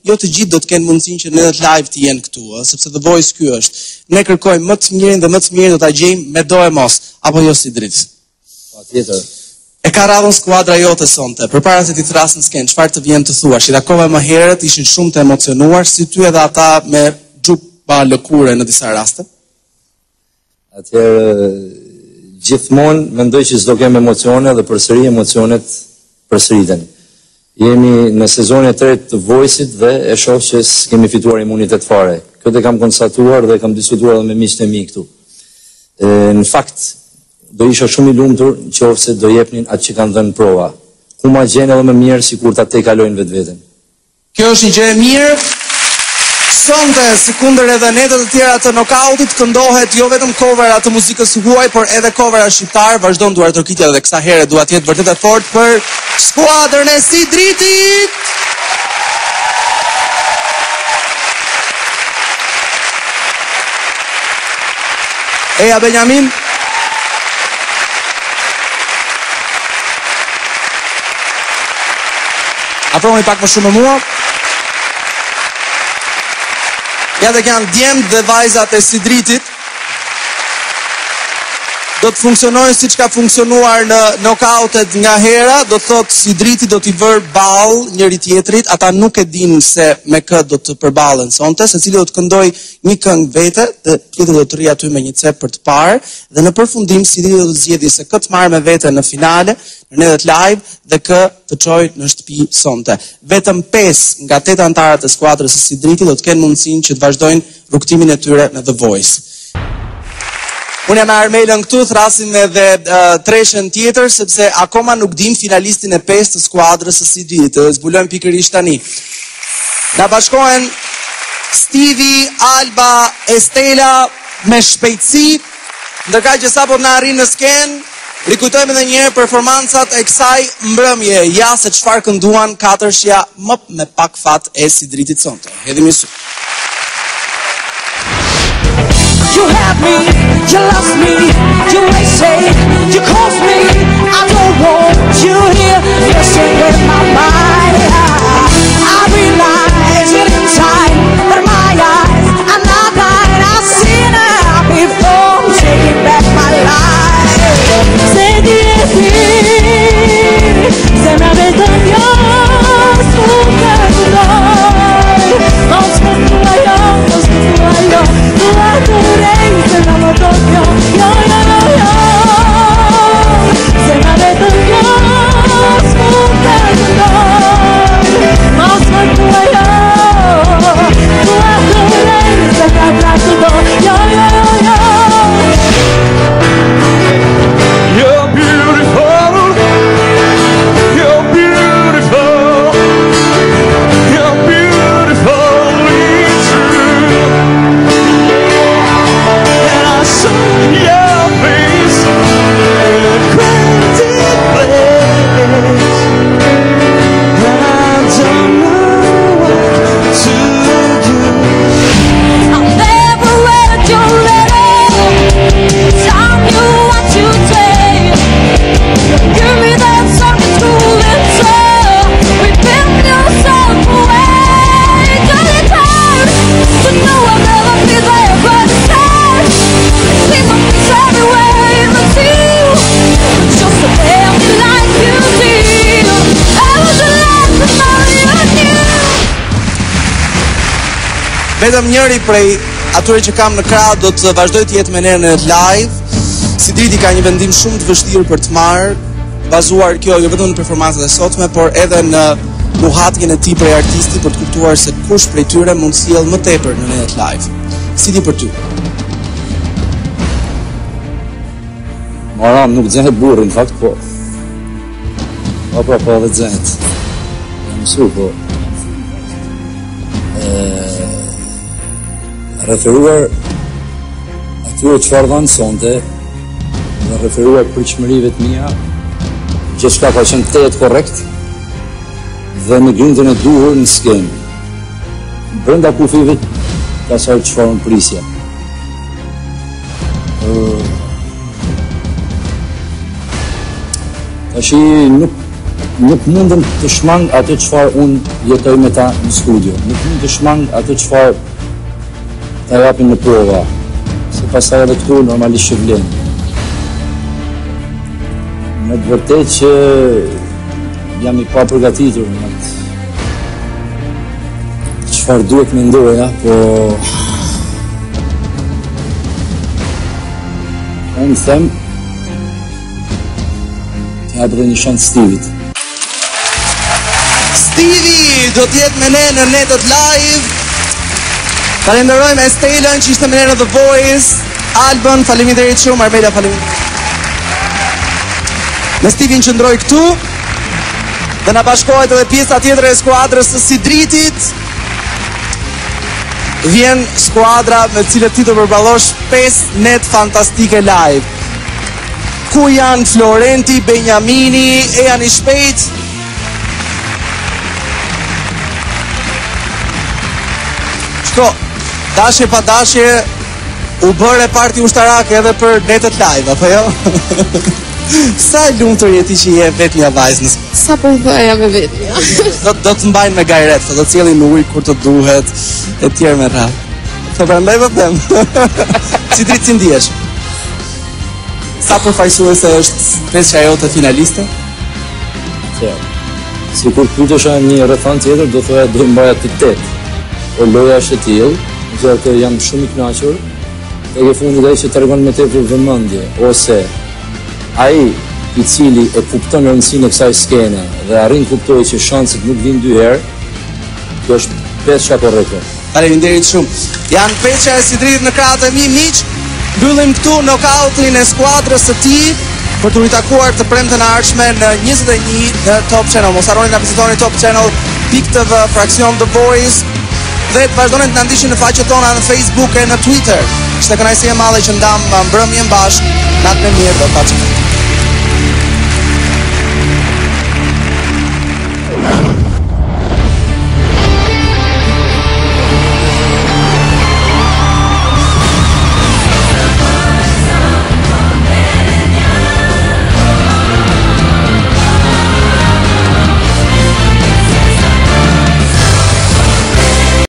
jo të gjithë do të kenë mundësinë që në edhe live të jenë këtu, sepse The Voice ky është. Ne kërkojmë më të mirin dhe më të mirin do ta gjejmë me do e mos, apo jo si dritë. Patjetër. E ka radhën skuadra jote sonte. Përpara se ti të rasë në skenë, çfarë të vjen të thuash? I takova më herët, ishin shumë të emocionuar, si ty edhe ata me gjupa lëkure në disa raste. Atëherë gjithmonë mendoj që s'do kem emocione dhe përsëri emocionet përsëriten. Jemi në sezonin e tretë të Voice-it dhe e shoh që s'kemi fituar imunitet fare. Këtë e kam konstatuar dhe kam diskutuar edhe me miqtë e mi këtu. Në fakt, do isha shumë i lumtur nëse do jepnin atë që kanë dhënë prova. Ku ma gjenë edhe më mirë sikur ta tejkalojnë vetveten. Kjo është një gjë e mirë. Sonte, si kundër edhe netët e tjera të nokautit, këndohet jo vetëm covera të muzikës huaj, por edhe covera shqiptar. Vazhdon duar tërkitja dhe kësa herë duhet jetë vërtet e fortë për skuadrën e Sidritit. Eja Benjamin. Afroheni pak më shumë me mua. Ja dhe janë djemtë dhe vajzat e Sidritit. Do të funksionojnë siç ka funksionuar në nokautet nga hera, do thotë Sidriti do t'i vër ball njëri tjetrit, ata nuk e dinë se me kë do të përballen sonte, secili do të këndojë një këngë vete, dhe tjetri do të rri aty me një cep për të parë, dhe në përfundim Sidriti do të zgjedhë se kë të marrë me vete në finale, në netët live dhe kë të çojë në shtëpi sonte. Vetëm 5 nga 8 anëtarët e skuadrës së Sidritit do të kenë mundësinë që të vazhdojnë rrugtimin e tyre në The Voice. Unë jam Armelën këtu, thrasim edhe treshën tjetër, sepse akoma nuk dim finalistin e 5 të skuadrës së Sidritit, të zbulojmë pikërisht tani. Na bashkohen Stivi, Alba, Estela me shpejtësi, ndërkaq që sapo na arrin në skenë, rikujtojmë edhe një herë performancat e kësaj mbrëmje, ja se çfarë kënduan katërshja më me pak fat e Sidritit sonte. Hedhim sy. You have me, you lost me, you may say, you cost me, I don't want you here, messing with my mind. I realize it in time, but my eyes are not blind. I've seen it before, taking back my life. C'est difficile, c'est merveilleux, pour que Vetëm njëri prej atyre që kam në krah do të vazhdoj të jetë me ne në live. Sidriti ka një vendim shumë të vështirë për të marrë, bazuar kjo jo vetëm në performancat e sotme, por edhe në nuhatjen e tij prej artisti për të kuptuar se kush prej tyre mund të sjellë më tepër në net live. Si di për ty? Maram nuk xhehet burri në fakt, po. Po dhe xhehet. Jam mësuar, po. Referuar atyre çfarë dhanë sonte dhe referuar për çmërive të mia, gjithçka ka qenë tejet korrekt dhe në gjendjen e duhur në skenë. Brenda kufive ka sarë çfarë më prisja. Tashi nuk nuk mundem të shmang atë çfarë unë jetoj me ta në studio. Nuk mund të shmang atë çfarë ta japin në prova. Se pastaj edhe këtu normalisht që vlen. Me të vërtetë që jam i pa përgatitur në atë çfarë duhet mendoja, po unë them të hapë dhe një shansë Stevit. Stevi do t'jetë me ne në netët live. Falenderojmë Estelën që ishte me ne në The Voice. Albën, faleminderit shumë. Arbela, faleminderit. Me Stevin që ndroj këtu dhe na bashkohet edhe pjesa tjetër e skuadrës së Sidritit. Vjen skuadra me cilët ti të përballosh 5 net fantastike live. Ku janë Florenti, Benjamini, e janë i shpejt? Shko, dashje pa dashje, u bërë parti ushtarake edhe për netët live, apo jo? Sa e lumtur je ti që je vetmja vajzë? Sa po bëja me vetmja? Do të mbajnë me gajret, do të cilin ujë kur të duhet, e tjerë me radhë. Po prandaj po them. Si dritë si ndihesh? Sa përfaqësuese është peshja jote finaliste? Si kur pyetesha një rrethon tjetër, do thoya do mbaja të 8. Po loja është e tillë, që jam shumë i kënaqur. Tek e fundit ai që tregon me tepër vëmendje, ose ai i cili e kupton rëndësinë e kësaj skene dhe arrin kuptoj që shanset nuk vijnë 2 herë, kjo është pesha korrekte. Faleminderit shumë. Janë Peqa e Sidrit në krahët e mi, miq. Mbyllim këtu nokautin e skuadrës së tij për të ritakuar të premten e ardhshme në 21 në Top Channel. Mos harroni ta vizitoni Top Channel.tv fraksion The Voice dhe të vazhdoni të na ndiqni në faqet tona në Facebook e në Twitter. Ishte kënaqësi e madhe që ndam mbrëmjen bashkë. Natë më mirë, do të